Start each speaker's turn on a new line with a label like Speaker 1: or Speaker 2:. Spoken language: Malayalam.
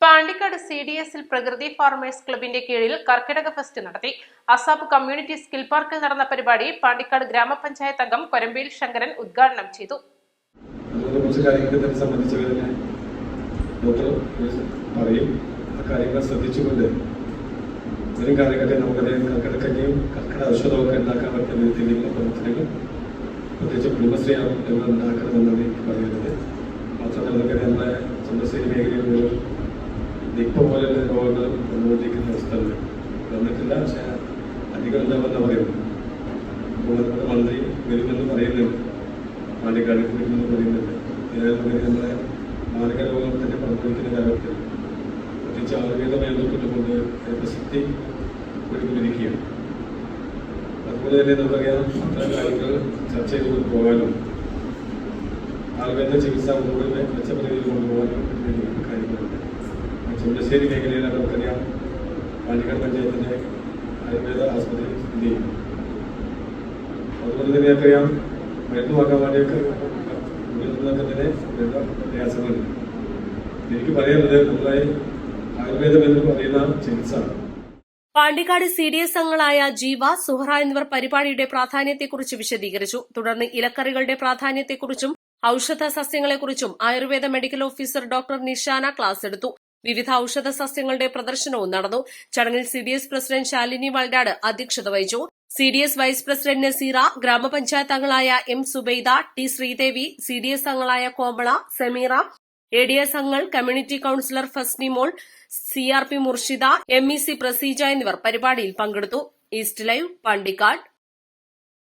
Speaker 1: പാണ്ടിക്കാട് CDSൽ പ്രകൃതി ഫാർമേഴ്സ് ക്ലബിന്റെ കീഴിൽ കർക്കിടക ഫെസ്റ്റ് നടത്തി. അസാബ് കമ്മ്യൂണിറ്റി സ്കിൽ പാർക്കിൽ നടന്ന പരിപാടി പാണ്ടിക്കാട് ഗ്രാമപഞ്ചായത്ത് അംഗം കൊരമ്പയിൽ ശങ്കരൻ ഉദ്ഘാടനം ചെയ്തു.
Speaker 2: ശ്രദ്ധിച്ചുകൊണ്ട് വരും കാലഘട്ടത്തിൽ നമുക്കറിയാം കർക്കിടക്കഞ്ഞിയും കർക്കിടക ഔഷധമൊക്കെ ഉണ്ടാക്കാൻ പറ്റുന്ന രീതിയിലുള്ള പ്രവർത്തനങ്ങൾ പ്രത്യേകിച്ച് കുടുംബശ്രീ ഉണ്ടാക്കണമെന്നാണ് എനിക്ക് പറയുന്നത്. മാത്രമല്ല നമുക്കറിയാം നമ്മുടെ കുടുംബശ്രീ മേഖലയിൽ നിപ്പ പോലെയുള്ള രോഗങ്ങൾ വന്നുകൊണ്ടിരിക്കുന്ന അവസ്ഥകൾ വന്നിട്ടില്ല. പക്ഷേ അധികം ഉണ്ടാവുമെന്ന് പറയുന്നു. അപ്പോൾ നമ്മുടെ മന്ത്രി വരുമെന്ന് പറയുന്നുണ്ട്, പാണ്ടിക്കാട് വരുമെന്ന് പറയുന്നുണ്ട്. ഏതായാലും നമ്മുടെ മാരക രോഗങ്ങൾ തന്നെ പ്രവർത്തിക്കുന്ന കാലത്തിൽ പ്രത്യേകിച്ച് ആയുർവേദമായി ബന്ധപ്പെട്ടുകൊണ്ട് പ്രസിദ്ധി ഒരുക്കൊണ്ടിരിക്കുകയാണ്. അതുപോലെ തന്നെ നമുക്കറിയാം അത്തരം കാര്യങ്ങൾ ചർച്ച ചെയ്തുകൊണ്ട് പോകാനും ആയുർവേദ ചികിത്സ കൂടുതൽ മെച്ചപ്പെട്ട രീതിയിൽ കൊണ്ടുപോകാനും കാര്യങ്ങളുണ്ട്. ചുണ്ടശ്ശേരി മേഖലയിൽ നമുക്കറിയാം പാണ്ടിക്കാട് പഞ്ചായത്തിൻ്റെ ആയുർവേദ ആശുപത്രി സ്ഥിതി ചെയ്യുന്നു. അതുപോലെ തന്നെ അറിയാം മരുന്ന് വാങ്ങാൻ വേണ്ടിയൊക്കെ തന്നെ വേണ്ട പ്രയാസങ്ങളുണ്ട്. എനിക്ക് പറയാനുള്ളത് നമ്മളെ ആയുർവേദം എന്ന് പറയുന്ന ചികിത്സ
Speaker 3: പാണ്ടിക്കാട് CDS അംഗങ്ങളായ ജീവ, സുഹറ എന്നിവർ പരിപാടിയുടെ പ്രാധാന്യത്തെക്കുറിച്ച് വിശദീകരിച്ചു. തുടർന്ന് ഇലക്കറികളുടെ പ്രാധാന്യത്തെക്കുറിച്ചും ഔഷധ സസ്യങ്ങളെക്കുറിച്ചും Ayurveda medical officer doctor Nishana class എടുത്തു. വിവിധ ഔഷധ സസ്യങ്ങളുടെ പ്രദർശനവും നടന്നു. ചടങ്ങിൽ CDS പ്രസിഡന്റ് ശാലിനി വൾഡാട് അധ്യക്ഷത വഹിച്ചു. CDS വൈസ് പ്രസിഡന്റ് നസീറ, ഗ്രാമപഞ്ചായത്ത് അംഗങ്ങളായ M Subaida, T Sridevi, CDS അംഗങ്ങളായ കോമള, സമീറ, ADS അംഗങ്ങൾ, community counsellor Fasnimol, CRP Murshida, MEC Praseeja എന്നിവർ പരിപാടിയിൽ പങ്കെടുത്തു. East live, Pandikkad.